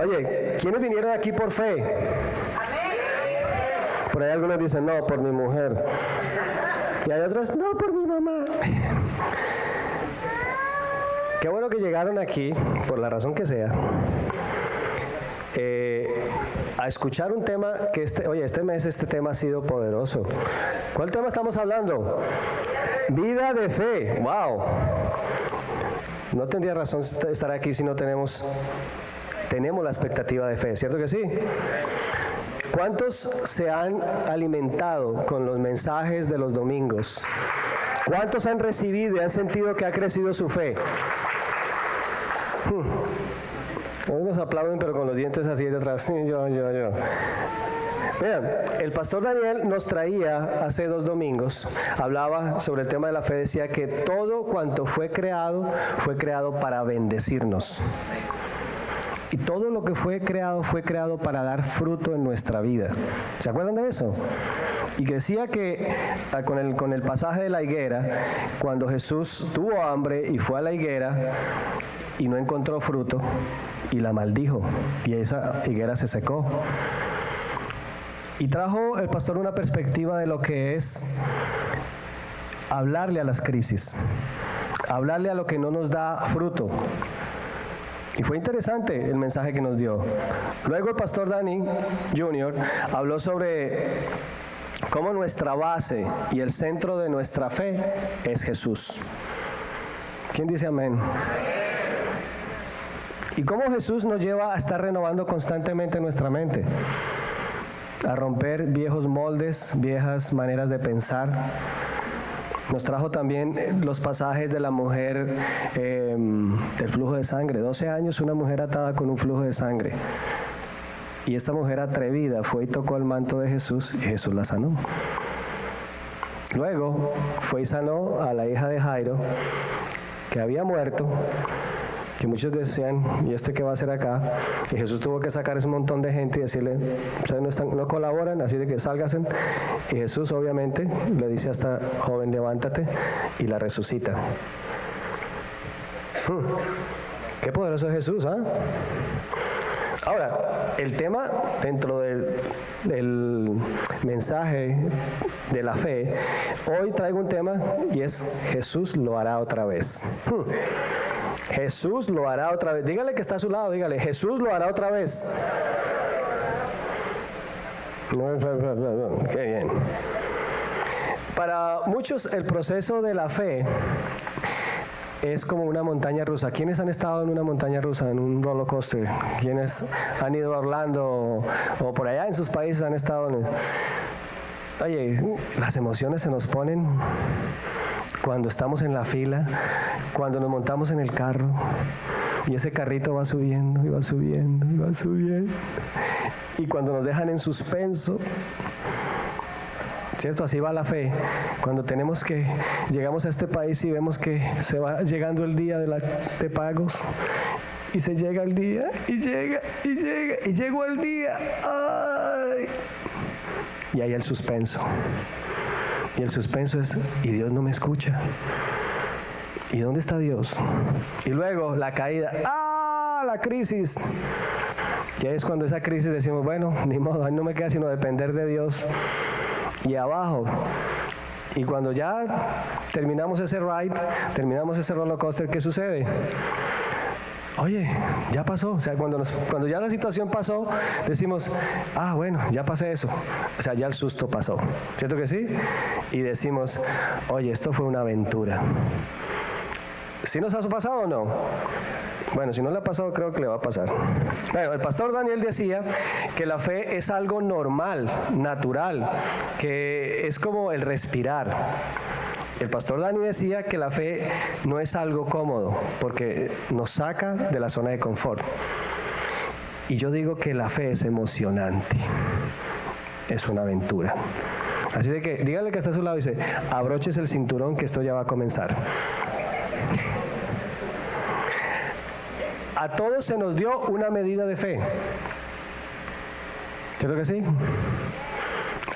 Oye, ¿quiénes vinieron aquí por fe? Por ahí algunos dicen, no, por mi mujer. Y hay otros, no, por mi mamá. Qué bueno que llegaron aquí, por la razón que sea, a escuchar un tema que este mes este tema ha sido poderoso. ¿Cuál tema estamos hablando? Vida de fe. ¡Wow! No tendría razón estar aquí si no tenemos la expectativa de fe, ¿cierto que sí? ¿Cuántos se han alimentado con los mensajes de los domingos? ¿Cuántos han recibido y han sentido que ha crecido su fe? Algunos aplauden, pero con los dientes así de atrás. Yo. Vean, el pastor Daniel nos traía hace 2 domingos, hablaba sobre el tema de la fe, decía que todo cuanto fue creado para bendecirnos. Y todo lo que fue creado para dar fruto en nuestra vida. ¿Se acuerdan de eso? Y que decía que con el pasaje de la higuera, cuando Jesús tuvo hambre y fue a la higuera y no encontró fruto, y la maldijo, y esa higuera se secó. Y trajo el pastor una perspectiva de lo que es hablarle a las crisis, hablarle a lo que no nos da fruto. Y fue interesante el mensaje que nos dio. Luego el pastor Dani Jr. habló sobre cómo nuestra base y el centro de nuestra fe es Jesús. ¿Quién dice amén? Y cómo Jesús nos lleva a estar renovando constantemente nuestra mente, a romper viejos moldes, viejas maneras de pensar. Nos trajo también los pasajes de la mujer del flujo de sangre. 12 años una mujer atada con un flujo de sangre. Y esta mujer atrevida fue y tocó el manto de Jesús y Jesús la sanó. Luego fue y sanó a la hija de Jairo, que había muerto, que muchos decían, ¿y este qué va a hacer acá? Y Jesús tuvo que sacar ese montón de gente y decirle, ustedes no colaboran, así de que sálganse. Y Jesús obviamente le dice a esta joven, levántate, y la resucita. Qué poderoso es Jesús, ¿ah? Ahora, el tema dentro del mensaje de la fe, hoy traigo un tema y es Jesús lo hará otra vez. Jesús lo hará otra vez. Dígale que está a su lado, dígale, Jesús lo hará otra vez. Qué bien. Para muchos el proceso de la fe es como una montaña rusa. ¿Quiénes han estado en una montaña rusa, en un roller coaster? ¿Quiénes han ido a Orlando o por allá en sus países han estado Oye, las emociones se nos ponen cuando estamos en la fila, cuando nos montamos en el carro y ese carrito va subiendo y va subiendo y va subiendo, y cuando nos dejan en suspenso, ¿cierto? Así va la fe. Cuando llegamos a este país y vemos que se va llegando el día de pagos, y se llega el día, y llegó el día, ¡ay! Y hay el suspenso. Y el suspenso es, y Dios no me escucha. ¿Y dónde está Dios? Y luego la caída, la crisis. Y ahí es cuando esa crisis decimos, bueno, ni modo, no me queda sino depender de Dios. Y abajo. Y cuando ya terminamos ese ride, terminamos ese roller coaster, ¿qué sucede? Oye, ya pasó. O sea, cuando ya la situación pasó, decimos, bueno, ya pasé eso. O sea, ya el susto pasó. ¿Cierto que sí? Y decimos, oye, esto fue una aventura. ¿Sí nos ha pasado o no? Bueno, si no le ha pasado, creo que le va a pasar. Bueno, el pastor Daniel decía que la fe es algo normal, natural, que es como el respirar. El pastor Dani decía que la fe no es algo cómodo, porque nos saca de la zona de confort. Y yo digo que la fe es emocionante, es una aventura. Así de que dígale que está a su lado y dice, abroches el cinturón que esto ya va a comenzar. A todos se nos dio una medida de fe. ¿Cierto que sí?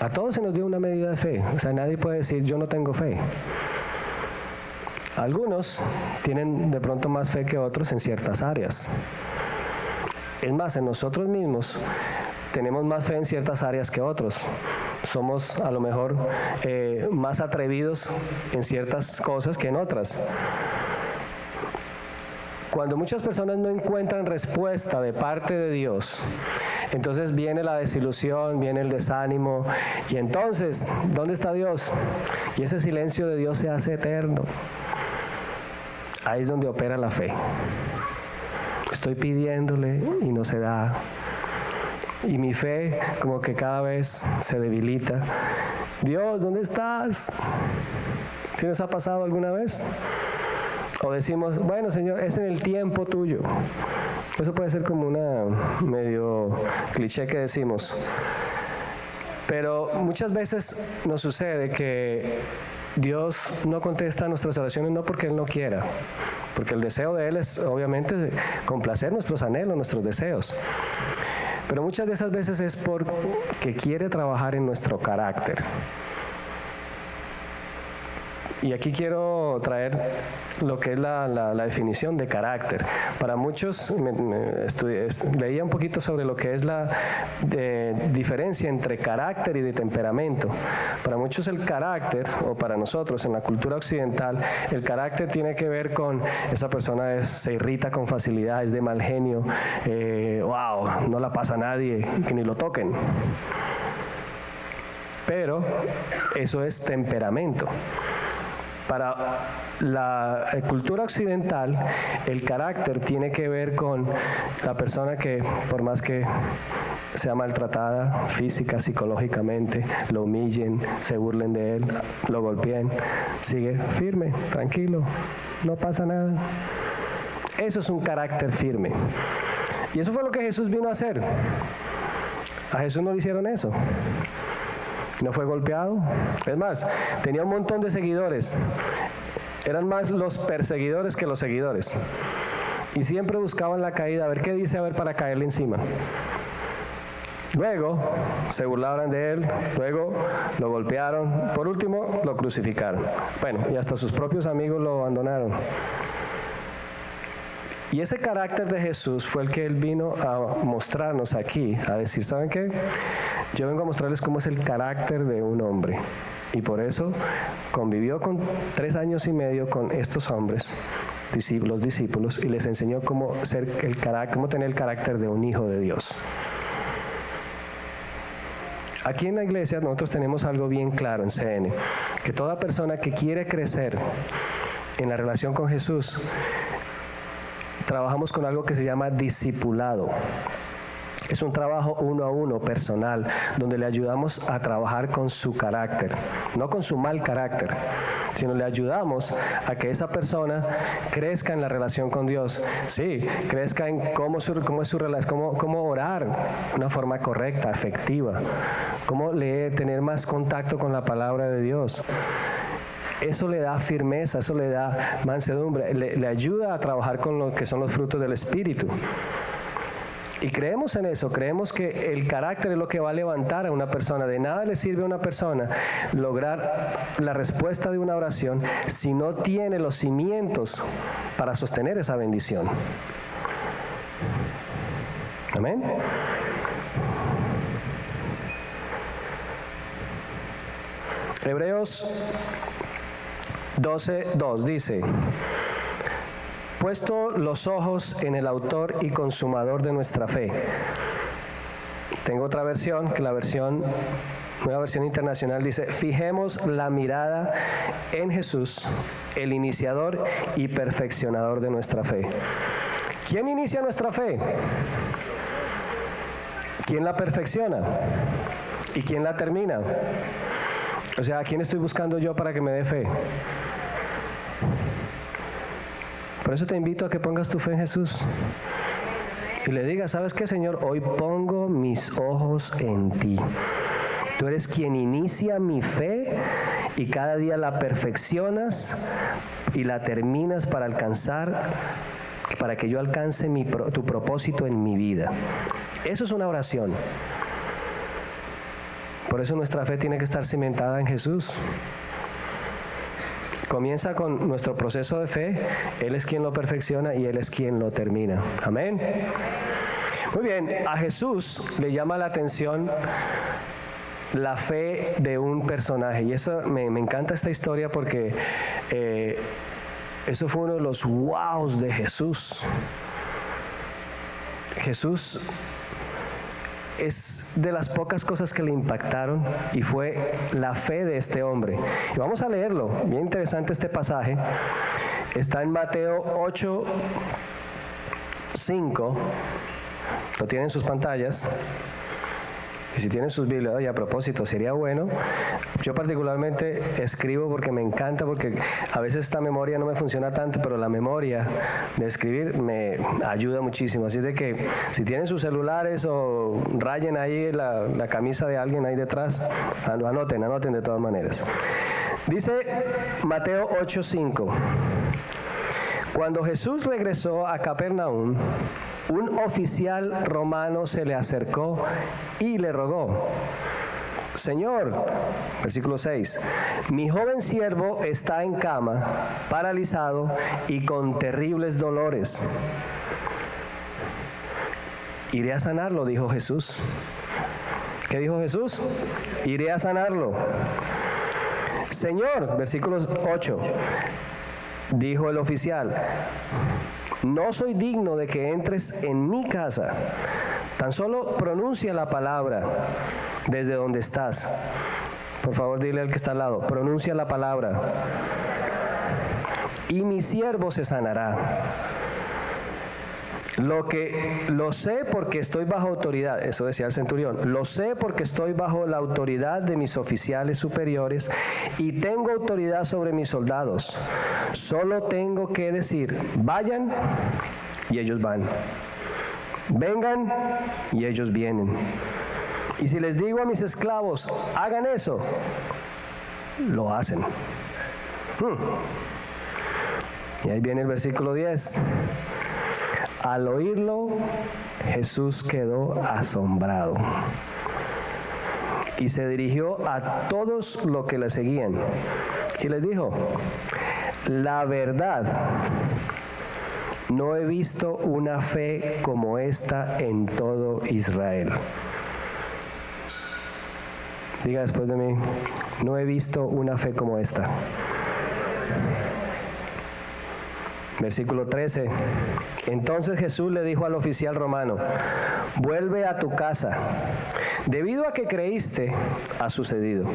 A todos se nos dio una medida de fe. O sea, nadie puede decir, yo no tengo fe. Algunos tienen de pronto más fe que otros en ciertas áreas. Es más, en nosotros mismos tenemos más fe en ciertas áreas que otros. Somos a lo mejor más atrevidos en ciertas cosas que en otras. Cuando muchas personas no encuentran respuesta de parte de Dios, entonces viene la desilusión, viene el desánimo, y entonces, ¿dónde está Dios? Y ese silencio de Dios se hace eterno. Ahí es donde opera la fe. Estoy pidiéndole y no se da. Y mi fe como que cada vez se debilita. Dios, ¿dónde estás? ¿Sí nos ha pasado alguna vez? O decimos, bueno, Señor, es en el tiempo tuyo. Eso puede ser como una medio cliché que decimos. Pero muchas veces nos sucede que Dios no contesta nuestras oraciones no porque Él no quiera, porque el deseo de Él es obviamente complacer nuestros anhelos, nuestros deseos. Pero muchas de esas veces es porque quiere trabajar en nuestro carácter. Y aquí quiero traer lo que es la definición de carácter. Para muchos, leía un poquito sobre lo que es la diferencia entre carácter y de temperamento. Para muchos el carácter, o para nosotros en la cultura occidental, el carácter tiene que ver con esa persona se irrita con facilidad, es de mal genio, wow, no la pasa a nadie, que ni lo toquen. Pero eso es temperamento. Para la cultura occidental, el carácter tiene que ver con la persona que, por más que sea maltratada física, psicológicamente, lo humillen, se burlen de él, lo golpeen, sigue firme, tranquilo, no pasa nada. Eso es un carácter firme. Y eso fue lo que Jesús vino a hacer. A Jesús no le hicieron eso. No fue golpeado. Es más, tenía un montón de seguidores. Eran más los perseguidores que los seguidores. Y siempre buscaban la caída, a ver qué dice, a ver para caerle encima. Luego se burlaban de él, luego lo golpearon, por último lo crucificaron. Bueno, y hasta sus propios amigos lo abandonaron. Y ese carácter de Jesús fue el que Él vino a mostrarnos aquí, a decir, ¿saben qué? Yo vengo a mostrarles cómo es el carácter de un hombre. Y por eso convivió 3 años y medio con estos hombres, los discípulos, y les enseñó cómo tener el carácter de un hijo de Dios. Aquí en la iglesia nosotros tenemos algo bien claro en CN, que toda persona que quiere crecer en la relación con Jesús, trabajamos con algo que se llama discipulado. Es un trabajo 1 a 1 personal, donde le ayudamos a trabajar con su carácter, no con su mal carácter, sino le ayudamos a que esa persona crezca en la relación con Dios. Sí, crezca en cómo es su relación, cómo orar de una forma correcta, efectiva, cómo leer, tener más contacto con la palabra de Dios. Eso le da firmeza, eso le da mansedumbre, le ayuda a trabajar con lo que son los frutos del Espíritu. Y creemos en eso, creemos que el carácter es lo que va a levantar a una persona. De nada le sirve a una persona lograr la respuesta de una oración si no tiene los cimientos para sostener esa bendición. Amén. Hebreos 12:2 dice: puesto los ojos en el autor y consumador de nuestra fe. Tengo otra versión, que nueva versión internacional dice: fijemos la mirada en Jesús, el iniciador y perfeccionador de nuestra fe. ¿Quién inicia nuestra fe? ¿Quién la perfecciona? ¿Y quién la termina? O sea, ¿a quién estoy buscando yo para que me dé fe? Por eso te invito a que pongas tu fe en Jesús y le digas: ¿sabes qué, Señor? Hoy pongo mis ojos en ti. Tú eres quien inicia mi fe y cada día la perfeccionas y la terminas para que yo alcance tu propósito en mi vida. Eso es una oración. Por eso nuestra fe tiene que estar cimentada en Jesús. Comienza con nuestro proceso de fe, Él es quien lo perfecciona y Él es quien lo termina. Amén. Muy bien, a Jesús le llama la atención la fe de un personaje, y eso me encanta esta historia porque eso fue uno de los wows de Jesús. Jesús es de las pocas cosas que le impactaron y fue la fe de este hombre. Y vamos a leerlo, bien interesante este pasaje. Está en Mateo 8:5, lo tienen en sus pantallas. Y si tienen sus Biblias, y a propósito, sería bueno, yo particularmente escribo porque me encanta, porque a veces esta memoria no me funciona tanto, pero la memoria de escribir me ayuda muchísimo. Así de que si tienen sus celulares o rayen ahí la camisa de alguien ahí detrás, anoten de todas maneras. Dice Mateo 8:5. Cuando Jesús regresó a Capernaum, un oficial romano se le acercó y le rogó: Señor, versículo 6, mi joven siervo está en cama, paralizado y con terribles dolores. Iré a sanarlo, dijo Jesús. ¿Qué dijo Jesús? Iré a sanarlo. Señor, versículo 8, dijo el oficial: no soy digno de que entres en mi casa. Tan solo pronuncia la palabra desde donde estás. Por favor, dile al que está al lado: pronuncia la palabra y mi siervo se sanará. Lo sé porque estoy bajo autoridad. Eso decía el centurión. Lo sé porque estoy bajo la autoridad de mis oficiales superiores y tengo autoridad sobre mis soldados. Solo tengo que decir: vayan, y ellos van. Vengan, y ellos vienen. Y si les digo a mis esclavos: hagan eso, lo hacen. Y ahí viene el versículo 10. Al oírlo, Jesús quedó asombrado y se dirigió a todos los que le seguían y les dijo: la verdad, no he visto una fe como esta en todo Israel. Diga después de mí: no he visto una fe como esta. Versículo 13. Entonces Jesús le dijo al oficial romano: vuelve a tu casa. Debido a que creíste, ha sucedido.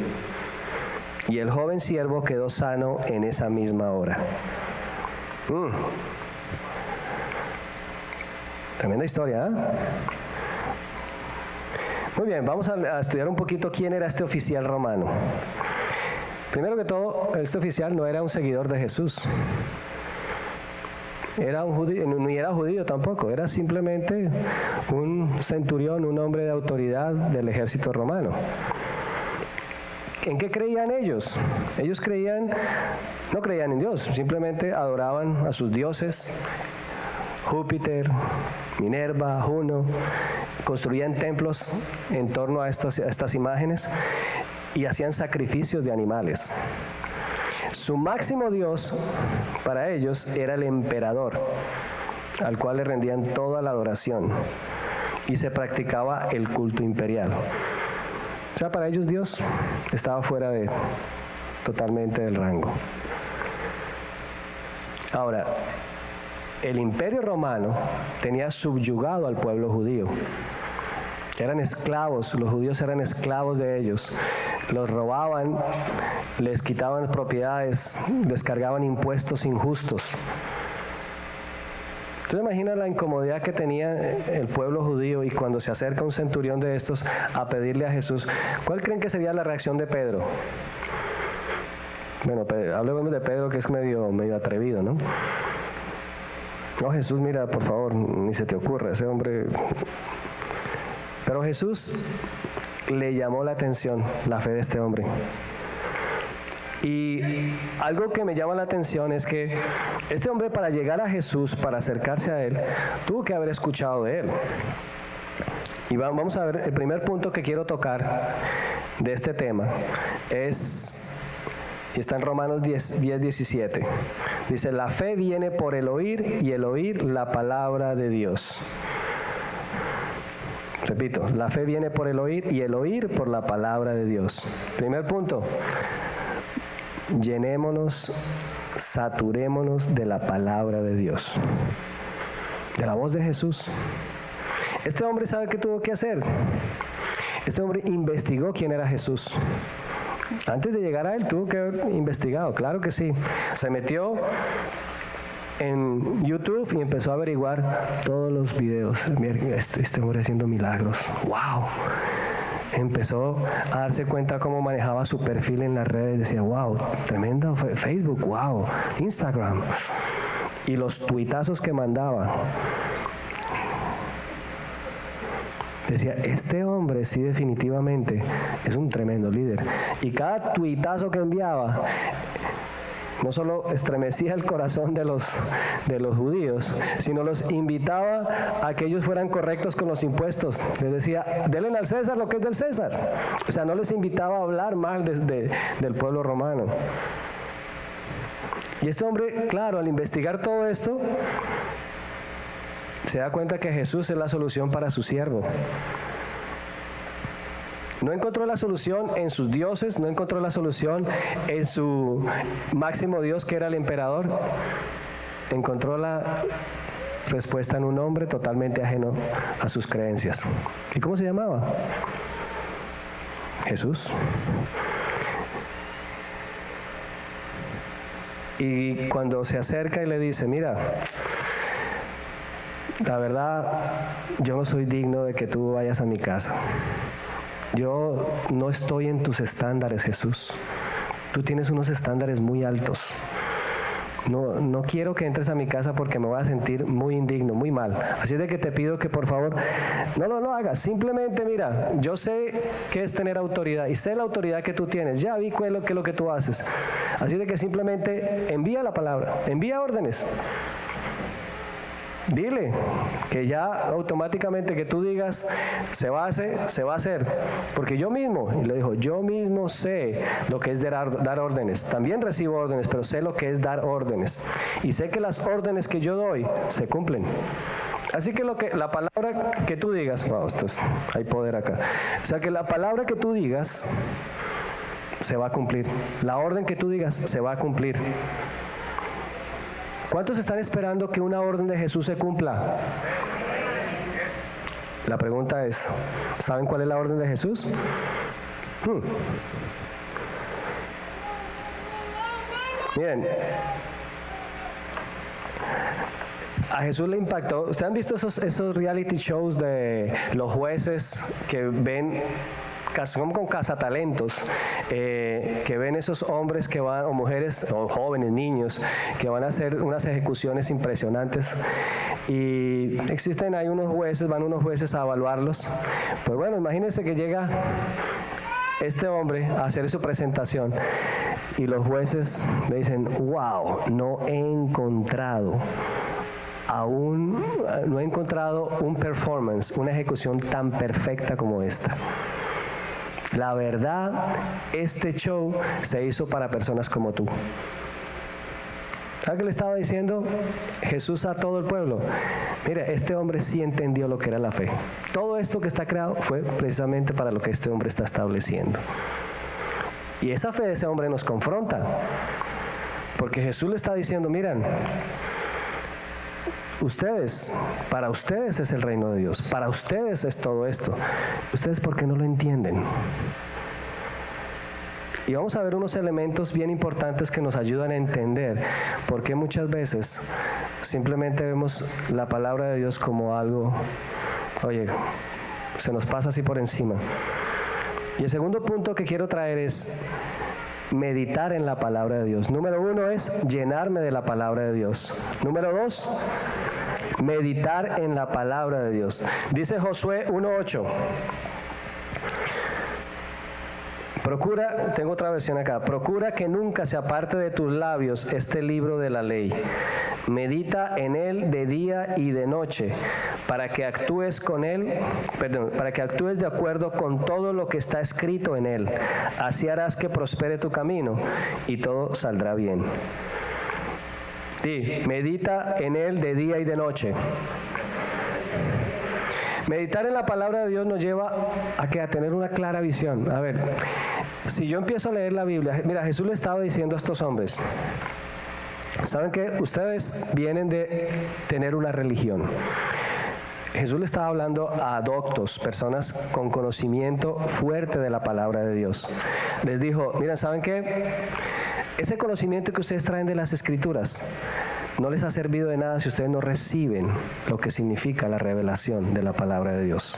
Y el joven siervo quedó sano en esa misma hora. Tremenda historia, ¿eh? Muy bien, vamos a estudiar un poquito quién era este oficial romano. Primero que todo, este oficial no era un seguidor de Jesús. Era un judío, ni era judío tampoco, era simplemente un centurión, un hombre de autoridad del ejército romano. ¿En qué creían ellos? Ellos no creían en Dios, simplemente adoraban a sus dioses, Júpiter, Minerva, Juno, construían templos en torno a estas imágenes y hacían sacrificios de animales. Su máximo dios para ellos era el emperador, al cual le rendían toda la adoración y se practicaba el culto imperial. O sea, para ellos Dios estaba fuera totalmente del rango. Ahora, el imperio romano tenía subyugado al pueblo judío. Eran esclavos, los judíos eran esclavos de ellos. Los robaban, les quitaban propiedades, les cargaban impuestos injustos. ¿Tú te imaginas la incomodidad que tenía el pueblo judío y cuando se acerca un centurión de estos a pedirle a Jesús? ¿Cuál creen que sería la reacción de Pedro? Bueno, hablemos de Pedro, que es medio atrevido, ¿no? No, Jesús, mira, por favor, ni se te ocurra, ese hombre. Pero Jesús le llamó la atención la fe de este hombre. Y algo que me llama la atención es que este hombre, para llegar a Jesús, para acercarse a Él, tuvo que haber escuchado de Él. Y vamos a ver, el primer punto que quiero tocar de este tema está en Romanos 10:17. Dice: la fe viene por el oír y el oír la palabra de Dios. Repito, la fe viene por el oír y el oír por la palabra de Dios. Primer punto, llenémonos, saturémonos de la palabra de Dios, de la voz de Jesús. Este hombre, ¿sabe qué tuvo que hacer? Este hombre investigó quién era Jesús. Antes de llegar a él tuvo que haber investigado, claro que sí. Se metió en YouTube y empezó a averiguar todos los videos. Este hombre haciendo milagros. ¡Wow! Empezó a darse cuenta cómo manejaba su perfil en las redes. Decía, wow, tremendo Facebook, wow, Instagram. Y los tuitazos que mandaba. Decía, este hombre sí definitivamente es un tremendo líder. Y cada tuitazo que enviaba no solo estremecía el corazón de los judíos, sino los invitaba a que ellos fueran correctos con los impuestos. Les decía, denle al César lo que es del César. O sea, no les invitaba a hablar mal del pueblo romano. Y este hombre, claro, al investigar todo esto, se da cuenta que Jesús es la solución para su siervo. No encontró la solución en sus dioses, no encontró la solución en su máximo dios que era el emperador. Encontró la respuesta en un hombre totalmente ajeno a sus creencias. ¿Y cómo se llamaba? Jesús. Y cuando se acerca y le dice, mira, la verdad, yo no soy digno de que tú vayas a mi casa. Yo no estoy en tus estándares, Jesús. Tú tienes unos estándares muy altos. No quiero que entres a mi casa porque me voy a sentir muy indigno, muy mal. Así es de que te pido que por favor no lo hagas. Simplemente mira, yo sé qué es tener autoridad y sé la autoridad que tú tienes. Ya vi qué es lo que tú haces. Así de que simplemente envía la palabra, envía órdenes. Dile que ya automáticamente que tú digas se va a hacer, porque yo mismo, y le dijo, yo mismo sé lo que es dar órdenes, también recibo órdenes, pero sé lo que es dar órdenes, y sé que las órdenes que yo doy se cumplen. Así que la palabra que tú digas, wow, hay poder acá, o sea que la palabra que tú digas se va a cumplir, la orden que tú digas se va a cumplir. ¿Cuántos están esperando que una orden de Jesús se cumpla? La pregunta es, ¿saben cuál es la orden de Jesús? Miren, a Jesús le impactó. ¿Ustedes han visto esos reality shows de los jueces que ven como con cazatalentos, que ven esos hombres que van, o mujeres, o jóvenes, niños, que van a hacer unas ejecuciones impresionantes? Y existen ahí van unos jueces a evaluarlos. Pues bueno, imagínense que llega este hombre a hacer su presentación y los jueces le dicen, wow, no he encontrado un performance, una ejecución tan perfecta como esta. La verdad, este show se hizo para personas como tú. ¿Sabes qué le estaba diciendo Jesús a todo el pueblo? Mira, este hombre sí entendió lo que era la fe. Todo esto que está creado fue precisamente para lo que este hombre está estableciendo. Y esa fe de ese hombre nos confronta. Porque Jesús le está diciendo, miren, para ustedes es el reino de Dios, para ustedes es todo esto. ¿Ustedes por qué no lo entienden? Y vamos a ver unos elementos bien importantes que nos ayudan a entender por qué muchas veces simplemente vemos la palabra de Dios como algo, oye, se nos pasa así por encima. Y el segundo punto que quiero traer es meditar en la palabra de Dios. Número 1 es llenarme de la palabra de Dios. Número 2, meditar en la palabra de Dios. Dice Josué 1:8. Tengo otra versión acá. Procura que nunca se aparte de tus labios este libro de la ley. Medita en él de día y de noche, para que actúes de acuerdo con todo lo que está escrito en él. Así harás que prospere tu camino y todo saldrá bien. Sí, medita en él de día y de noche. Meditar en la palabra de Dios nos lleva a tener una clara visión. A ver, si yo empiezo a leer la Biblia, mira, Jesús le estaba diciendo a estos hombres, ¿saben qué? Ustedes vienen de tener una religión. Jesús le estaba hablando a doctos, personas con conocimiento fuerte de la palabra de Dios. Les dijo, miren, ¿saben qué? Ese conocimiento que ustedes traen de las Escrituras no les ha servido de nada si ustedes no reciben lo que significa la revelación de la palabra de Dios.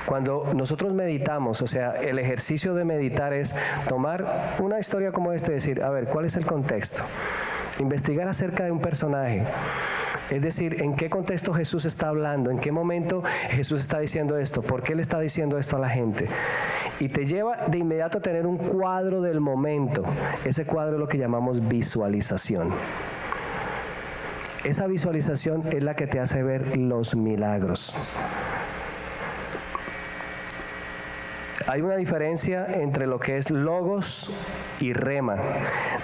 Cuando nosotros meditamos, o sea, el ejercicio de meditar es tomar una historia como esta y decir, a ver, ¿cuál es el contexto? Investigar acerca de un personaje. Es decir, ¿en qué contexto Jesús está hablando? ¿En qué momento Jesús está diciendo esto? ¿Por qué le está diciendo esto a la gente? Y te lleva de inmediato a tener un cuadro del momento. Ese cuadro es lo que llamamos visualización. Esa visualización es la que te hace ver los milagros. Hay una diferencia entre lo que es logos y rema.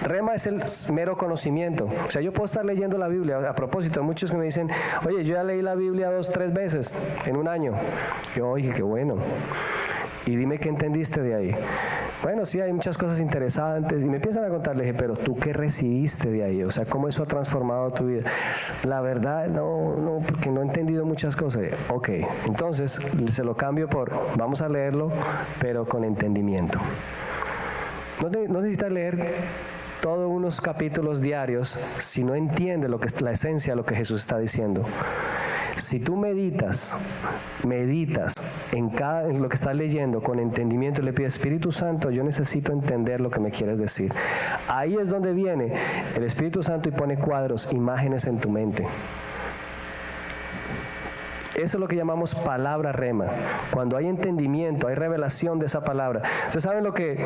Rema es el mero conocimiento. O sea, yo puedo estar leyendo la Biblia. A propósito, muchos que me dicen, oye, yo ya leí la Biblia 2, 3 veces en un año. Yo, oye, qué bueno. Y dime qué entendiste de ahí. Bueno, sí, hay muchas cosas interesantes. Y me empiezan a contar, le dije, pero ¿tú qué recibiste de ahí? O sea, ¿cómo eso ha transformado tu vida? La verdad, no, porque no he entendido muchas cosas. Ok, entonces se lo cambio por, vamos a leerlo, pero con entendimiento. No necesitas leer todos unos capítulos diarios si no entiendes lo que es la esencia de lo que Jesús está diciendo. Si tú meditas en lo que estás leyendo con entendimiento y le pides, Espíritu Santo, yo necesito entender lo que me quieres decir. Ahí es donde viene el Espíritu Santo y pone cuadros, imágenes en tu mente. Eso es lo que llamamos palabra rema. Cuando hay entendimiento, hay revelación de esa palabra. Ustedes saben lo que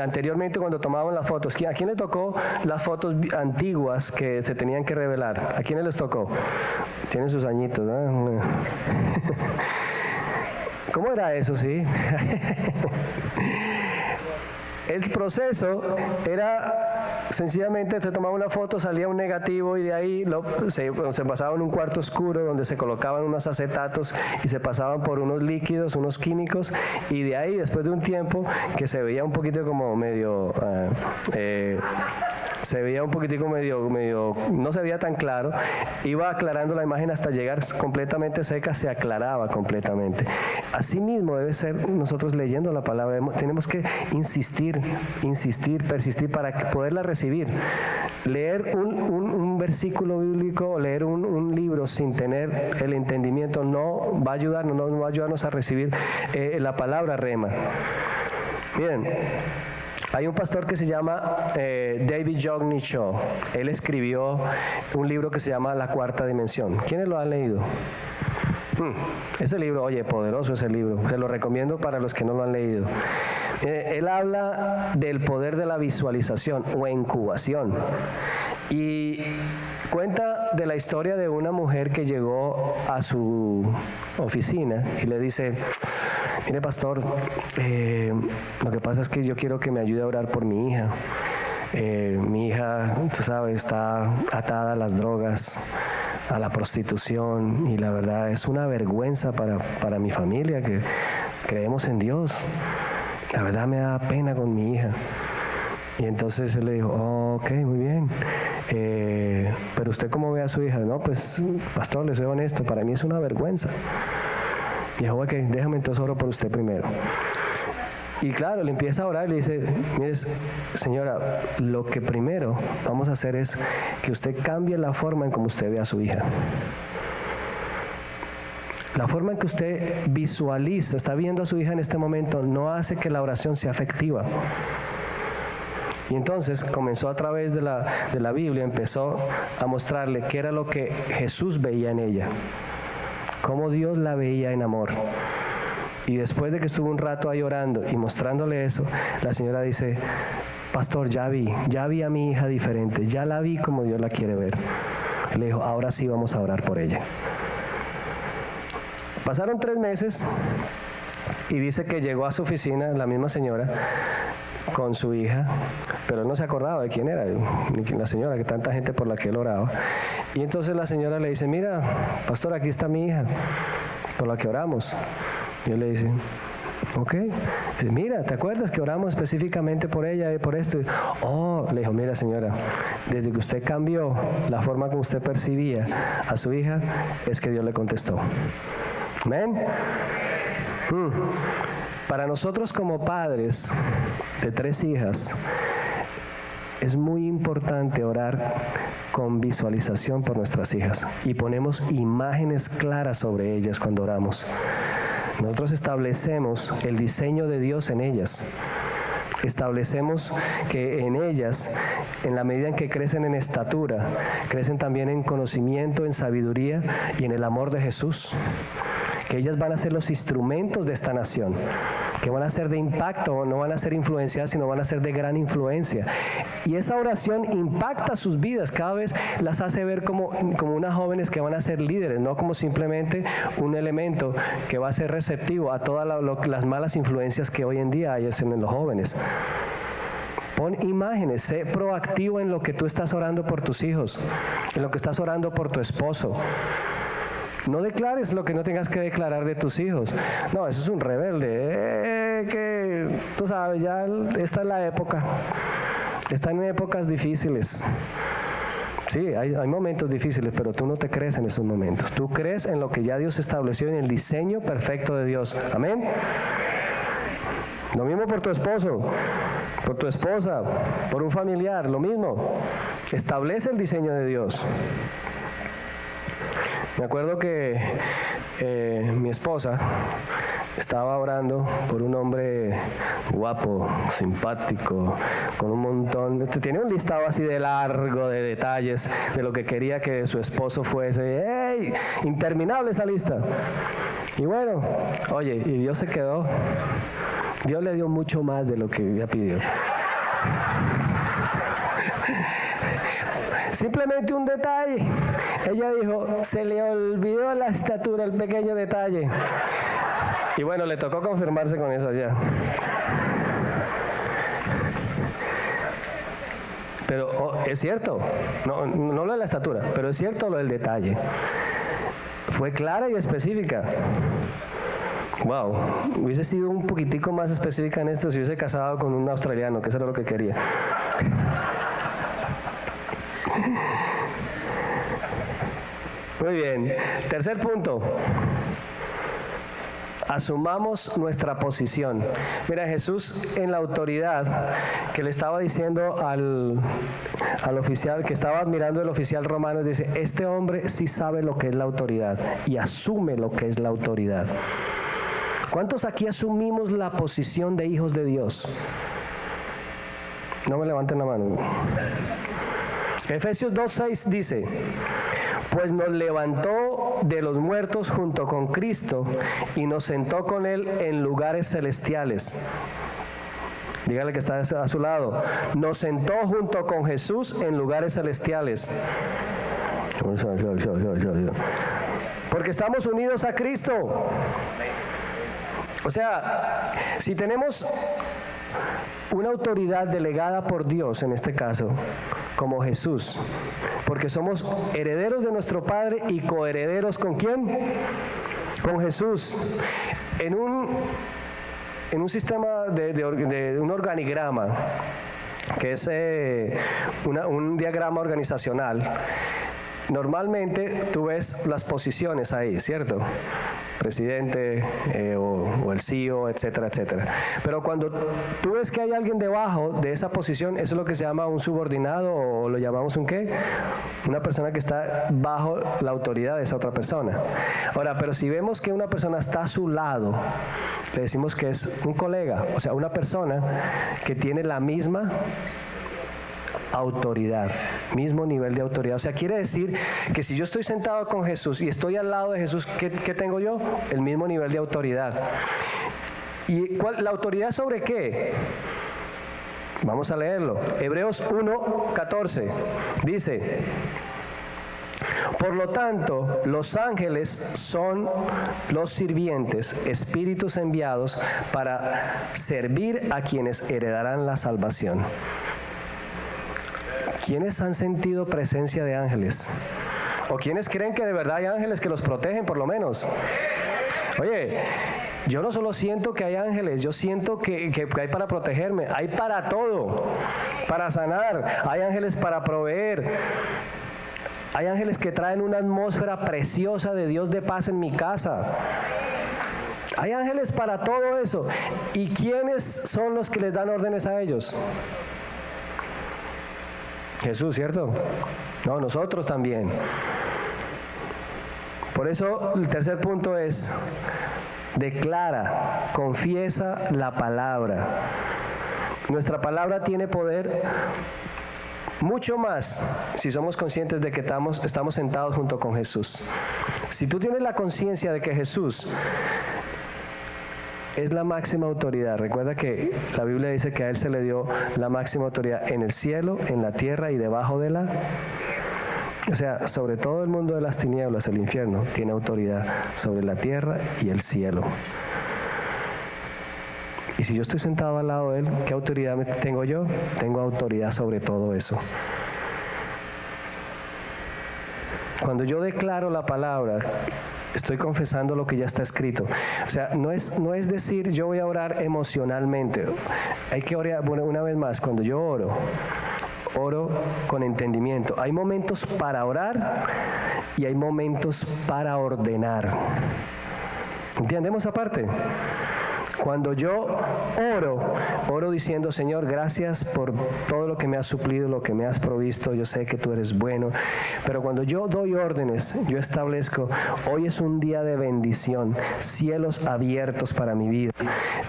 anteriormente cuando tomaban las fotos, ¿a quién le tocó las fotos antiguas que se tenían que revelar? ¿A quiénes les tocó? Tienen sus añitos, ¿no? ¿Cómo era eso, sí? El proceso era sencillamente se tomaba una foto, salía un negativo y de ahí se pasaba en un cuarto oscuro donde se colocaban unos acetatos y se pasaban por unos líquidos, unos químicos, y de ahí después de un tiempo que se veía un poquito como medio no se veía tan claro, iba aclarando la imagen hasta llegar completamente seca, se aclaraba completamente. Así mismo debe ser nosotros leyendo la palabra, tenemos que insistir, persistir para poderla recibir. Leer un versículo bíblico o leer un libro sin tener el entendimiento no va a ayudarnos a recibir la palabra rema. Bien. Hay un pastor que se llama David Johnny Shaw. Él escribió un libro que se llama La Cuarta Dimensión. ¿Quiénes lo han leído? Ese libro, oye, poderoso ese libro. Se lo recomiendo para los que no lo han leído. Él habla del poder de la visualización o incubación. Y cuenta de la historia de una mujer que llegó a su oficina y le dice, mire pastor, lo que pasa es que yo quiero que me ayude a orar por mi hija. Mi hija, tú sabes, está atada a las drogas, a la prostitución, y la verdad es una vergüenza para mi familia que creemos en Dios. La verdad me da pena con mi hija. Y entonces él le dijo, ok, muy bien. Pero usted cómo ve a su hija. No, pues pastor, le soy honesto, para mí es una vergüenza. Y dijo, ok, déjame entonces oro por usted primero. Y claro, le empieza a orar y le dice, mire señora, lo que primero vamos a hacer es que usted cambie la forma en cómo usted ve a su hija. La forma en que usted visualiza, está viendo a su hija en este momento, no hace que la oración sea efectiva. Y entonces comenzó a través de la Biblia, empezó a mostrarle qué era lo que Jesús veía en ella, cómo Dios la veía en amor. Y después de que estuvo un rato ahí orando y mostrándole eso, la señora dice, pastor, ya vi a mi hija diferente, ya la vi como Dios la quiere ver. Le dijo, ahora sí vamos a orar por ella. Pasaron 3 meses y dice que llegó a su oficina, la misma señora, con su hija, pero él no se acordaba de quién era, ni la señora, que tanta gente por la que él oraba. Y entonces la señora le dice, mira, pastor, aquí está mi hija, por la que oramos. Y él le dice, ok. Dice, mira, ¿te acuerdas que oramos específicamente por ella y por esto? Oh, le dijo, mira señora, desde que usted cambió la forma como usted percibía a su hija, es que Dios le contestó. ¿Amén? Para nosotros como padres de 3 hijas, es muy importante orar con visualización por nuestras hijas y ponemos imágenes claras sobre ellas cuando oramos. Nosotros establecemos el diseño de Dios en ellas. Establecemos que en ellas, en la medida en que crecen en estatura, crecen también en conocimiento, en sabiduría y en el amor de Jesús. Que ellas van a ser los instrumentos de esta nación, que van a ser de impacto, no van a ser influenciadas, sino van a ser de gran influencia. Y esa oración impacta sus vidas, cada vez las hace ver como unas jóvenes que van a ser líderes, no como simplemente un elemento que va a ser receptivo a todas las malas influencias que hoy en día hay en los jóvenes. Pon imágenes, sé proactivo en lo que tú estás orando por tus hijos, en lo que estás orando por tu esposo. No declares lo que no tengas que declarar de tus hijos. No, eso es un rebelde. Que tú sabes, ya esta es la época. Están en épocas difíciles. Sí, hay momentos difíciles, pero tú no te crees en esos momentos. Tú crees en lo que ya Dios estableció, en el diseño perfecto de Dios. Amén. Lo mismo por tu esposo, por tu esposa, por un familiar, lo mismo. Establece el diseño de Dios. Me acuerdo que mi esposa estaba orando por un hombre guapo, simpático, con un montón, tiene un listado así de largo de detalles de lo que quería que su esposo fuese. ¡Ey! Interminable esa lista. Y bueno, oye, y Dios se quedó. Dios le dio mucho más de lo que ella pidió. Simplemente un detalle. Ella dijo, se le olvidó la estatura, el pequeño detalle. Y bueno, le tocó confirmarse con eso allá. Pero es cierto, no lo de la estatura, pero es cierto lo del detalle. Fue clara y específica. Wow, hubiese sido un poquitico más específica en esto si hubiese casado con un australiano, que eso era lo que quería. Muy bien, tercer punto. Asumamos nuestra posición. Mira, Jesús en la autoridad que le estaba diciendo al oficial, que estaba admirando el oficial romano, dice, este hombre sí sabe lo que es la autoridad y asume lo que es la autoridad. ¿Cuántos aquí asumimos la posición de hijos de Dios? No me levanten la mano. Efesios 2:6 dice, pues nos levantó de los muertos junto con Cristo y nos sentó con Él en lugares celestiales. Dígale que está a su lado. Nos sentó junto con Jesús en lugares celestiales. Porque estamos unidos a Cristo. O sea, si tenemos una autoridad delegada por Dios, en este caso, como Jesús, porque somos herederos de nuestro Padre y coherederos ¿con quién? Con Jesús. En un sistema de un organigrama, que es un diagrama organizacional, normalmente tú ves las posiciones ahí, ¿cierto? Presidente o el CEO, etcétera, etcétera. Pero cuando tú ves que hay alguien debajo de esa posición, eso es lo que se llama un subordinado, o lo llamamos un ¿qué? Una persona que está bajo la autoridad de esa otra persona. Ahora, pero si vemos que una persona está a su lado, le decimos que es un colega, o sea, una persona que tiene la misma autoridad, mismo nivel de autoridad. O sea, quiere decir que si yo estoy sentado con Jesús y estoy al lado de Jesús, ¿qué tengo yo? El mismo nivel de autoridad. ¿Y la autoridad sobre qué? Vamos a leerlo. Hebreos 1:14 dice, Por lo tanto, los ángeles son los sirvientes, espíritus enviados para servir a quienes heredarán la salvación. ¿Quiénes han sentido presencia de ángeles? ¿O quiénes creen que de verdad hay ángeles que los protegen por lo menos? Oye, yo no solo siento que hay ángeles, yo siento que hay para protegerme, hay para todo, para sanar, hay ángeles para proveer, hay ángeles que traen una atmósfera preciosa de Dios de paz en mi casa. Hay ángeles para todo eso. ¿Y quiénes son los que les dan órdenes a ellos? Jesús, ¿cierto? No, nosotros también. Por eso el tercer punto es: declara, confiesa la palabra. Nuestra palabra tiene poder mucho más si somos conscientes de que estamos sentados junto con Jesús. Si tú tienes la conciencia de que Jesús es la máxima autoridad, recuerda que la Biblia dice que a Él se le dio la máxima autoridad en el cielo, en la tierra y debajo de la... O sea, sobre todo el mundo de las tinieblas, el infierno, tiene autoridad sobre la tierra y el cielo. Y si yo estoy sentado al lado de Él, ¿qué autoridad tengo yo? Tengo autoridad sobre todo eso. Cuando yo declaro la palabra, estoy confesando lo que ya está escrito. O sea, no es decir yo voy a orar emocionalmente. Hay que orar, bueno, una vez más, cuando yo oro con entendimiento. Hay momentos para orar y hay momentos para ordenar. ¿Entendemos esa parte? Cuando yo oro diciendo: Señor, gracias por todo lo que me has suplido, lo que me has provisto, yo sé que tú eres bueno. Pero cuando yo doy órdenes, yo establezco: hoy es un día de bendición, cielos abiertos para mi vida.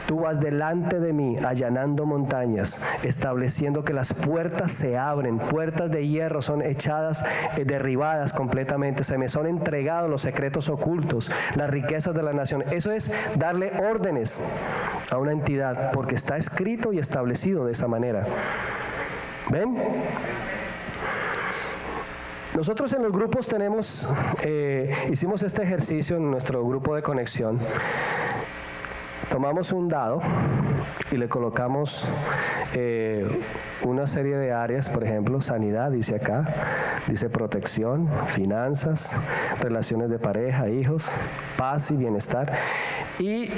Tú vas delante de mí allanando montañas, estableciendo que las puertas se abren, puertas de hierro son echadas, derribadas completamente, se me son entregados los secretos ocultos, las riquezas de la nación. Eso es darle órdenes a una entidad, porque está escrito y establecido de esa manera. ¿Ven? Nosotros en los grupos hicimos este ejercicio en nuestro grupo de conexión. Tomamos un dado y le colocamos una serie de áreas, por ejemplo, sanidad, dice acá, dice protección, finanzas, relaciones de pareja, hijos, paz y bienestar. Y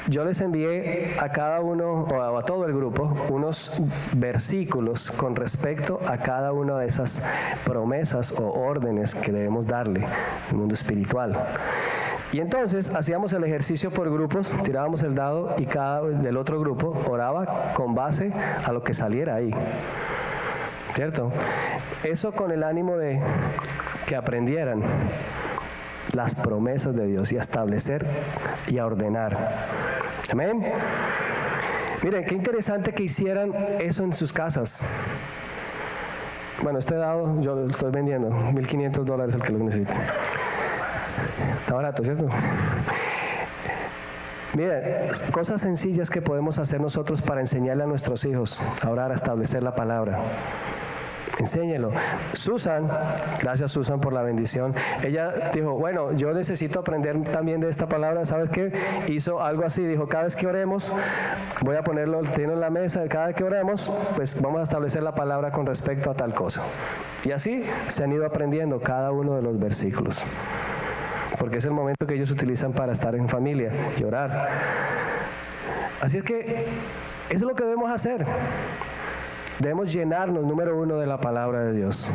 yo les envié a cada uno, o a todo el grupo, unos versículos con respecto a cada una de esas promesas o órdenes que debemos darle en el mundo espiritual. Y entonces hacíamos el ejercicio por grupos, tirábamos el dado y cada del otro grupo oraba con base a lo que saliera ahí. ¿Cierto? Eso con el ánimo de que aprendieran las promesas de Dios y a establecer y a ordenar. Amén. Miren, qué interesante que hicieran eso en sus casas. Bueno, este dado yo lo estoy vendiendo, $1,500 el que lo necesite. Está barato, ¿cierto? Miren, cosas sencillas que podemos hacer nosotros para enseñarle a nuestros hijos a orar, a establecer la palabra. Enséñelo. Susan, gracias Susan por la bendición. Ella dijo, bueno, yo necesito aprender también de esta palabra. ¿Sabes qué? Hizo algo así, dijo, cada vez que oremos, voy a ponerlo, tiene en la mesa, cada vez que oremos, pues vamos a establecer la palabra con respecto a tal cosa. Y así se han ido aprendiendo cada uno de los versículos. Porque es el momento que ellos utilizan para estar en familia y orar. Así es que eso es lo que debemos hacer. Debemos llenarnos, número uno, de la palabra de Dios.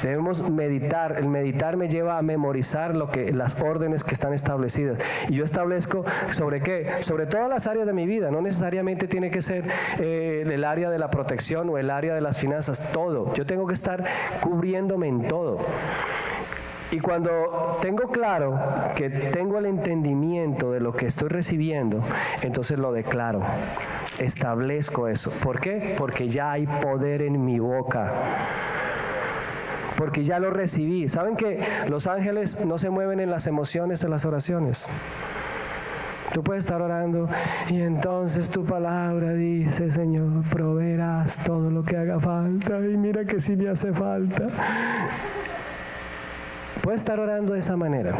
Debemos meditar. El meditar me lleva a memorizar las órdenes que están establecidas. Y yo establezco ¿sobre qué? Sobre todas las áreas de mi vida. No necesariamente tiene que ser el área de la protección o el área de las finanzas. Todo. Yo tengo que estar cubriéndome en todo. Y cuando tengo claro que tengo el entendimiento de lo que estoy recibiendo, entonces lo declaro, establezco eso. ¿Por qué? Porque ya hay poder en mi boca. Porque ya lo recibí. ¿Saben que los ángeles no se mueven en las emociones de las oraciones? Tú puedes estar orando y entonces tu palabra dice, Señor, proveerás todo lo que haga falta. Y mira que sí me hace falta. Puedes estar orando de esa manera,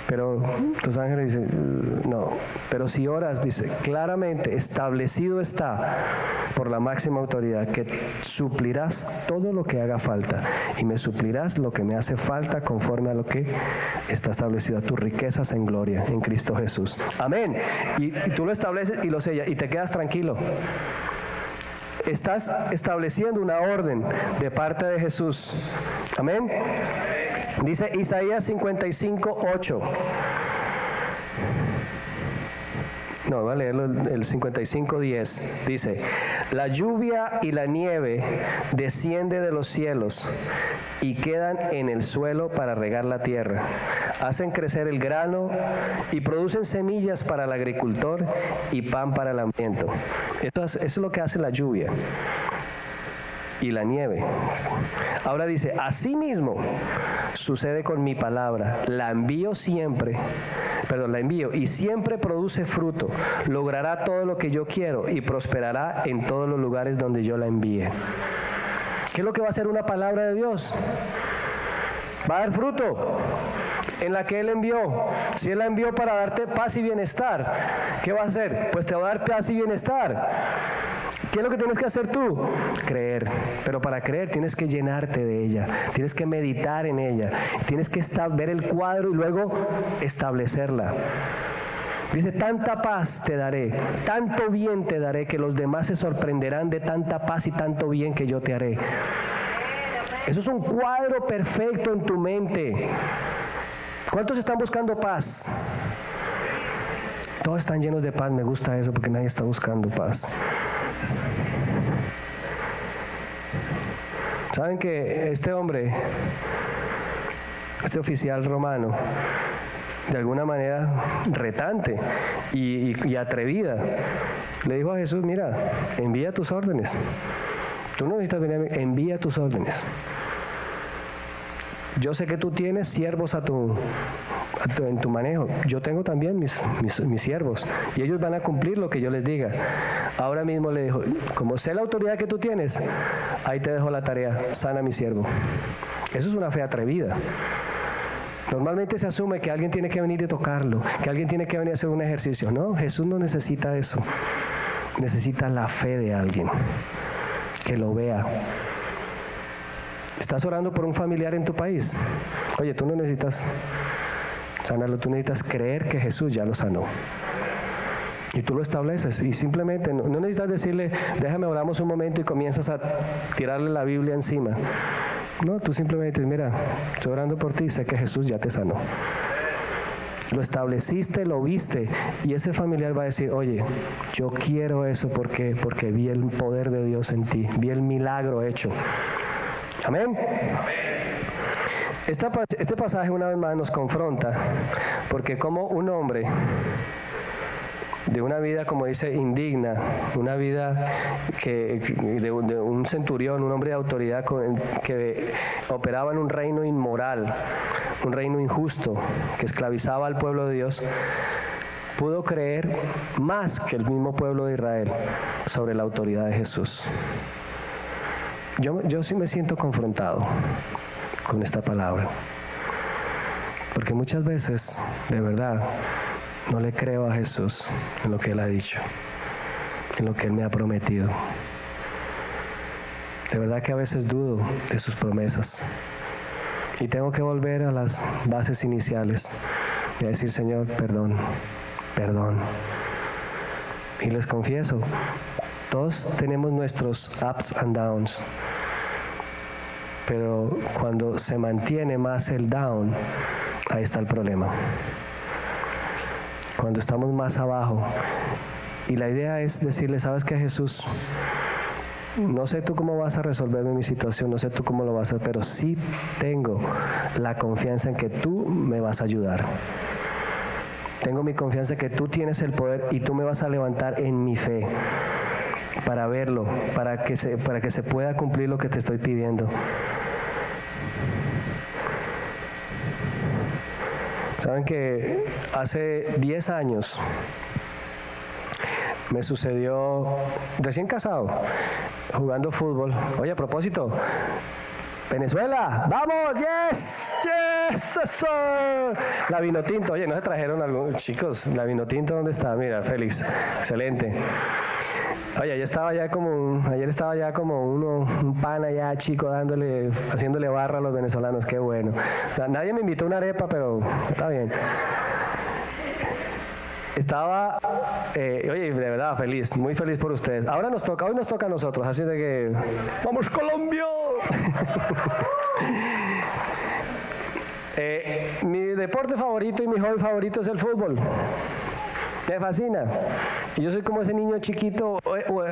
pero los ángeles dicen, no. Pero si oras, dice, claramente establecido está por la máxima autoridad que suplirás todo lo que haga falta y me suplirás lo que me hace falta conforme a lo que está establecido, a tus riquezas en gloria en Cristo Jesús. Amén. Y tú lo estableces y lo sellas y te quedas tranquilo. Estás estableciendo una orden de parte de Jesús. Amén. Dice Isaías 55:8. No, voy a leerlo, el 55:10. Dice, la lluvia y la nieve desciende de los cielos y quedan en el suelo para regar la tierra. Hacen crecer el grano y producen semillas para el agricultor y pan para el hambriento. Eso es lo que hace la lluvia y la nieve. Ahora dice, asimismo sucede con mi palabra, la envío y siempre produce fruto, logrará todo lo que yo quiero y prosperará en todos los lugares donde yo la envíe. ¿Qué es lo que va a hacer una palabra de Dios? Va a dar fruto en la que Él envió. Si Él la envió para darte paz y bienestar, ¿qué va a hacer? Pues te va a dar paz y bienestar. ¿Qué es lo que tienes que hacer tú? Creer. Pero para creer tienes que llenarte de ella, tienes que meditar en ella, tienes que ver el cuadro y luego establecerla. Dice, tanta paz te daré, tanto bien te daré, que los demás se sorprenderán de tanta paz y tanto bien que yo te haré. Eso es un cuadro perfecto en tu mente. ¿Cuántos están buscando paz? Todos están llenos de paz. Me gusta eso porque nadie está buscando paz. ¿Saben que este hombre, este oficial romano, de alguna manera retante y atrevida, le dijo a Jesús, mira, envía tus órdenes. Tú no necesitas venir, envía tus órdenes. Yo sé que tú tienes siervos en tu manejo. Yo tengo también mis siervos y ellos van a cumplir lo que yo les diga. Ahora mismo le dijo, como sé la autoridad que tú tienes, ahí te dejo la tarea, sana a mi siervo. Eso es una fe atrevida. Normalmente se asume que alguien tiene que venir y tocarlo, que alguien tiene que venir a hacer un ejercicio. No, Jesús no necesita eso. Necesita la fe de alguien que lo vea. ¿Estás orando por un familiar en tu país? Oye, tú no necesitas sanarlo, tú necesitas creer que Jesús ya lo sanó. Y tú lo estableces y simplemente no necesitas decirle, déjame oramos un momento y comienzas a tirarle la Biblia encima. No, tú simplemente dices, mira, estoy orando por ti, sé que Jesús ya te sanó. Lo estableciste, lo viste y ese familiar va a decir, oye, yo quiero eso porque vi el poder de Dios en ti, vi el milagro hecho. Amén. Este pasaje una vez más nos confronta porque como un hombre de una vida, como dice, indigna, una vida de un centurión, un hombre de autoridad que operaba en un reino inmoral, un reino injusto, que esclavizaba al pueblo de Dios, pudo creer más que el mismo pueblo de Israel sobre la autoridad de Jesús. Yo sí me siento confrontado con esta palabra, porque muchas veces, de verdad, no le creo a Jesús en lo que Él ha dicho, en lo que Él me ha prometido. De verdad que a veces dudo de sus promesas y tengo que volver a las bases iniciales y a decir, Señor, perdón. Y les confieso, todos tenemos nuestros ups and downs, pero cuando se mantiene más el down, ahí está el problema. Cuando estamos más abajo. Y la idea es decirle, ¿sabes qué, Jesús? No sé tú cómo vas a resolverme mi situación, no sé tú cómo lo vas a hacer, pero sí tengo la confianza en que tú me vas a ayudar. Tengo mi confianza en que tú tienes el poder y tú me vas a levantar en mi fe para verlo, para que se pueda cumplir lo que te estoy pidiendo. Saben que hace 10 años me sucedió, recién casado, jugando fútbol. Oye, a propósito, Venezuela, vamos, yes, yes, eso. La Vinotinto, oye, ¿no se trajeron algunos chicos? La Vinotinto, ¿dónde está? Mira, Félix, excelente. Oye, ayer estaba ya como un pana ya chico haciéndole barra a los venezolanos, qué bueno. Nadie me invitó a una arepa, pero está bien. Estaba, oye, de verdad, feliz, muy feliz por ustedes. Hoy nos toca a nosotros, así de que, ¡vamos Colombia! Mi deporte favorito y mi hobby favorito es el fútbol. Me fascina. Y yo soy como ese niño chiquito,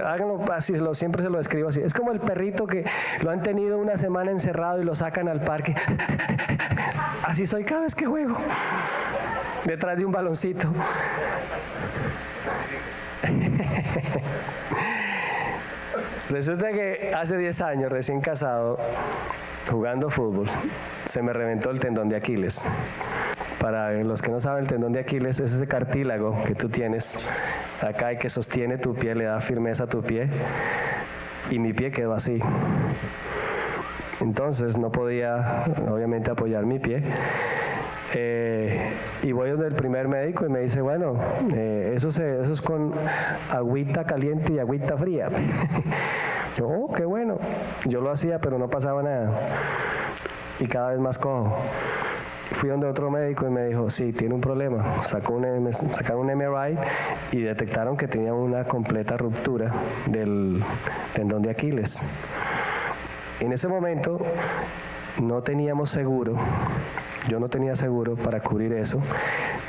háganlo así, siempre se lo describo así. Es como el perrito que lo han tenido una semana encerrado y lo sacan al parque. Así soy cada vez que juego. Detrás de un baloncito. Resulta que hace 10 años, recién casado, jugando fútbol, se me reventó el tendón de Aquiles. Para los que no saben, el tendón de Aquiles es ese cartílago que tú tienes acá y que sostiene tu pie, le da firmeza a tu pie, y mi pie quedó así. Entonces no podía, obviamente, apoyar mi pie. Y voy donde el primer médico y me dice, bueno, eso es con agüita caliente y agüita fría. Yo, oh, qué bueno. Yo lo hacía, pero no pasaba nada. Y cada vez más cojo. Fui donde otro médico y me dijo, sí, tiene un problema. Sacaron un MRI y detectaron que tenía una completa ruptura del tendón de Aquiles. En ese momento no teníamos seguro. Yo no tenía seguro para cubrir eso,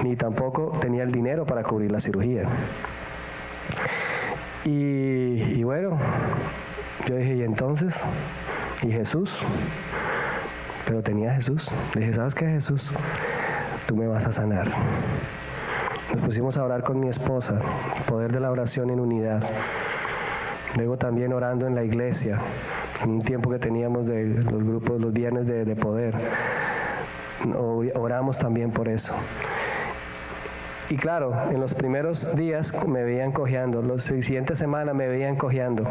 ni tampoco tenía el dinero para cubrir la cirugía. Y bueno, yo dije, ¿y entonces? ¿Y Jesús? Pero tenía a Jesús. Dije, ¿sabes qué, Jesús? Tú me vas a sanar. Nos pusimos a orar con mi esposa, el poder de la oración en unidad. Luego también orando en la iglesia, en un tiempo que teníamos de los grupos, los viernes de poder. Oramos también por eso. Y claro, en los primeros días me veían cojeando, las siguientes semanas me veían cojeando.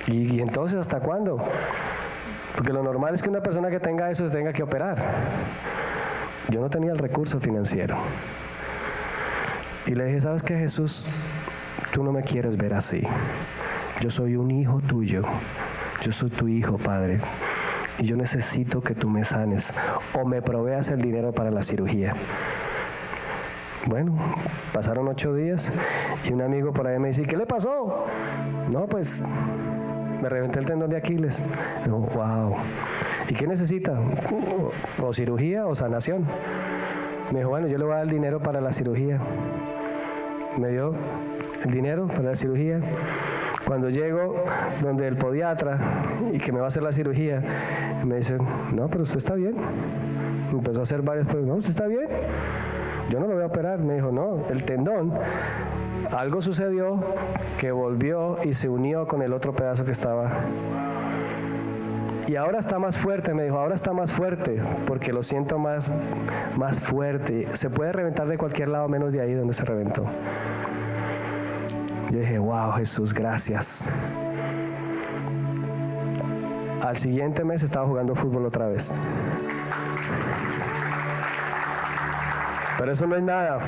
¿Y entonces hasta cuándo? Porque lo normal es que una persona que tenga eso se tenga que operar. Yo no tenía el recurso financiero. Y le dije, ¿sabes qué, Jesús? Tú no me quieres ver así. Yo soy un hijo tuyo. Yo soy tu hijo, Padre. Y yo necesito que tú me sanes o me proveas el dinero para la cirugía. Bueno, pasaron 8 días y un amigo por ahí me dice, ¿qué le pasó? No, pues me reventé el tendón de Aquiles. Yo, wow. ¿Y qué necesita? ¿O cirugía o sanación? Me dijo, bueno, yo le voy a dar el dinero para la cirugía. Me dio el dinero para la cirugía. Cuando llego donde el podiatra y que me va a hacer la cirugía, me dicen, no, pero usted está bien. Empezó a hacer varias pruebas, no, usted está bien. Yo no lo voy a operar. Me dijo, no, el tendón, algo sucedió que volvió y se unió con el otro pedazo que estaba. Y ahora está más fuerte, me dijo, ahora está más fuerte, porque lo siento más fuerte. Se puede reventar de cualquier lado menos de ahí donde se reventó. Yo dije, wow, Jesús, gracias. Al siguiente mes estaba jugando fútbol otra vez. Pero eso no es nada.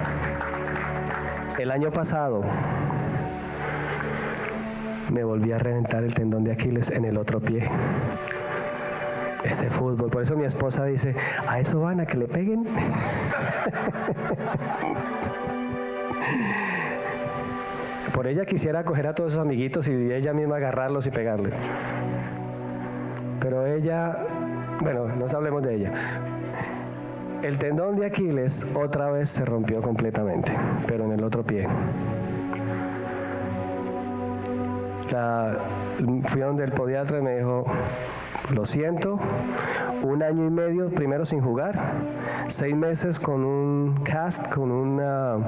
El año pasado me volví a reventar el tendón de Aquiles en el otro pie. Ese fútbol, por eso mi esposa dice, ¿a eso van a que le peguen? Por ella quisiera coger a todos sus amiguitos y ella misma agarrarlos y pegarle. Pero ella, bueno, no hablemos de ella. El tendón de Aquiles otra vez se rompió completamente, pero en el otro pie. Fui a donde el podiatra y me dijo, lo siento, 1 año y medio primero sin jugar, 6 meses con un cast, con una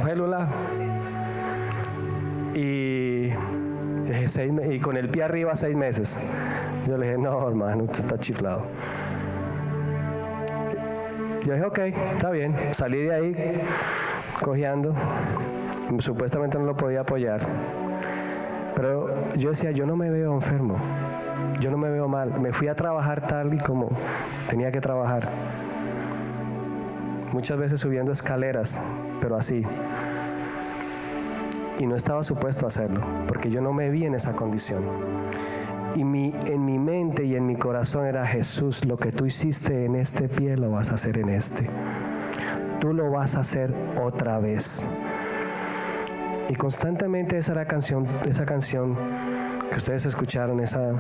félula y con el pie arriba 6 meses. Yo le dije, no, hermano, usted está chiflado. Yo dije, ok, está bien. Salí de ahí cojeando. Supuestamente no lo podía apoyar. Pero yo decía, yo no me veo enfermo, yo no me veo mal. Me fui a trabajar tal y como tenía que trabajar. Muchas veces subiendo escaleras, pero así. Y no estaba supuesto a hacerlo, porque yo no me vi en esa condición. Y en mi mente y en mi corazón era: Jesús, lo que tú hiciste en este pie lo vas a hacer en este. Tú lo vas a hacer otra vez. Y constantemente esa canción que ustedes escucharon, esa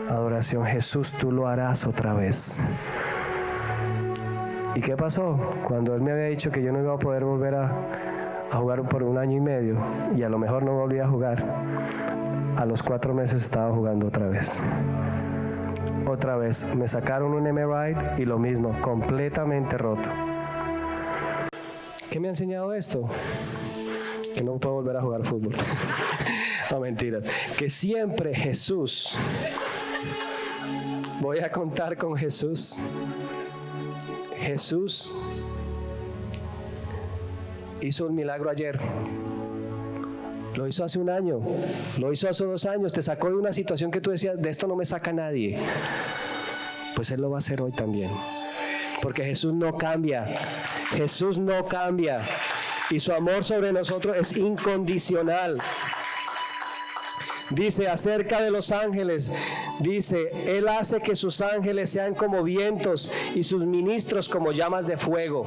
adoración: Jesús, tú lo harás otra vez. ¿Y qué pasó? Cuando Él me había dicho que yo no iba a poder volver a jugar por 1 año y medio, y a lo mejor no volví a jugar, a los 4 meses estaba jugando otra vez. Otra vez. Me sacaron un MRI y lo mismo, completamente roto. ¿Qué me ha enseñado esto? Que no puedo volver a jugar fútbol. No, mentira. Que siempre Jesús, voy a contar con Jesús. Jesús hizo un milagro ayer. Lo hizo hace 1 año. Lo hizo hace 2 años. Te sacó de una situación que tú decías: de esto no me saca nadie. Pues Él lo va a hacer hoy también. Porque Jesús no cambia. Jesús no cambia. Y su amor sobre nosotros es incondicional. Dice acerca de los ángeles, dice: Él hace que sus ángeles sean como vientos y sus ministros como llamas de fuego.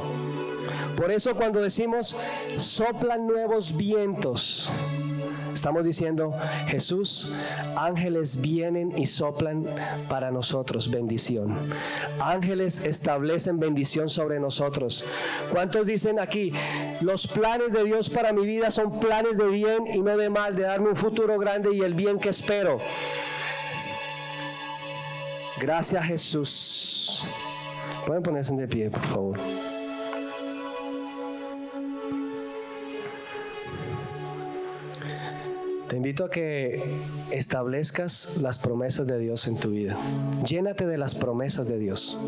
Por eso cuando decimos soplan nuevos vientos, estamos diciendo: Jesús, ángeles vienen y soplan para nosotros bendición. Ángeles establecen bendición sobre nosotros. ¿Cuántos dicen aquí: los planes de Dios para mi vida son planes de bien y no de mal, de darme un futuro grande y el bien que espero? Gracias, Jesús. Pueden ponerse de pie, por favor. Te invito a que establezcas las promesas de Dios en tu vida. Llénate de las promesas de Dios.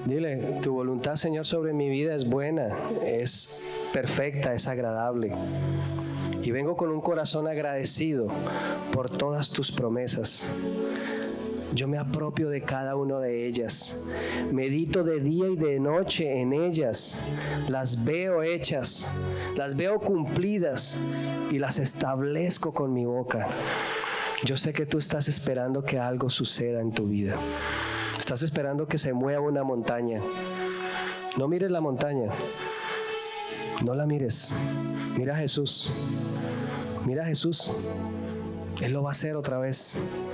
Dile: tu voluntad, Señor, sobre mi vida es buena, es perfecta, es agradable. Y vengo con un corazón agradecido por todas tus promesas. Yo me apropio de cada una de ellas. Medito de día y de noche en ellas. Las veo hechas, las veo cumplidas y las establezco con mi boca. Yo sé que tú estás esperando que algo suceda en tu vida. Estás esperando que se mueva una montaña. No mires la montaña. No la mires. Mira a Jesús. Mira a Jesús. Él lo va a hacer otra vez.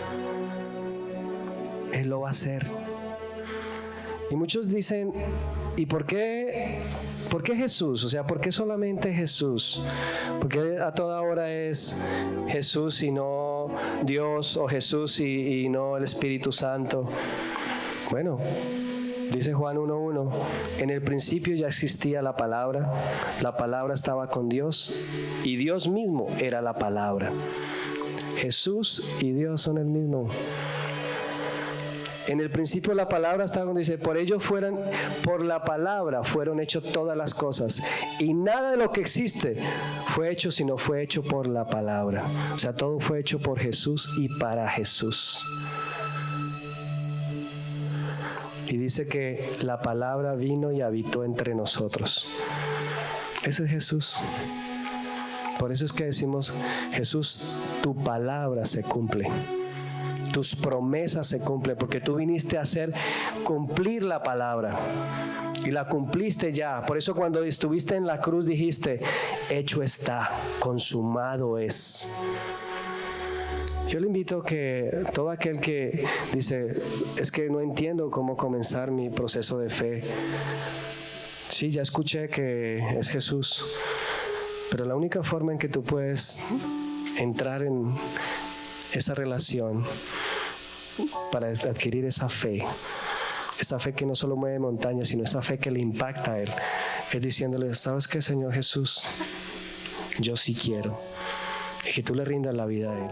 Él lo va a hacer. Y muchos dicen: ¿y por qué Jesús? O sea, ¿por qué solamente Jesús? ¿Por qué a toda hora es Jesús y no Dios? ¿O Jesús y no el Espíritu Santo? Bueno, dice Juan 1:1: en el principio ya existía la palabra estaba con Dios y Dios mismo era la palabra. Jesús y Dios son el mismo. En el principio la palabra estaba cuando dice: por la palabra fueron hechas todas las cosas, y nada de lo que existe fue hecho sino fue hecho por la palabra. O sea, todo fue hecho por Jesús y para Jesús. Y dice que la palabra vino y habitó entre nosotros. Ese es Jesús. Por eso es que decimos: Jesús, tu palabra se cumple. Tus promesas se cumplen, porque tú viniste a hacer cumplir la palabra y la cumpliste ya. Por eso cuando estuviste en la cruz dijiste: hecho está, consumado es. Yo le invito a que todo aquel que dice: es que no entiendo cómo comenzar mi proceso de fe. Sí, ya escuché que es Jesús, pero la única forma en que tú puedes entrar en esa relación para adquirir esa fe que no solo mueve montañas, sino esa fe que le impacta a Él, es diciéndole: ¿sabes qué, Señor Jesús? Yo sí quiero. Y que tú le rindas la vida a Él.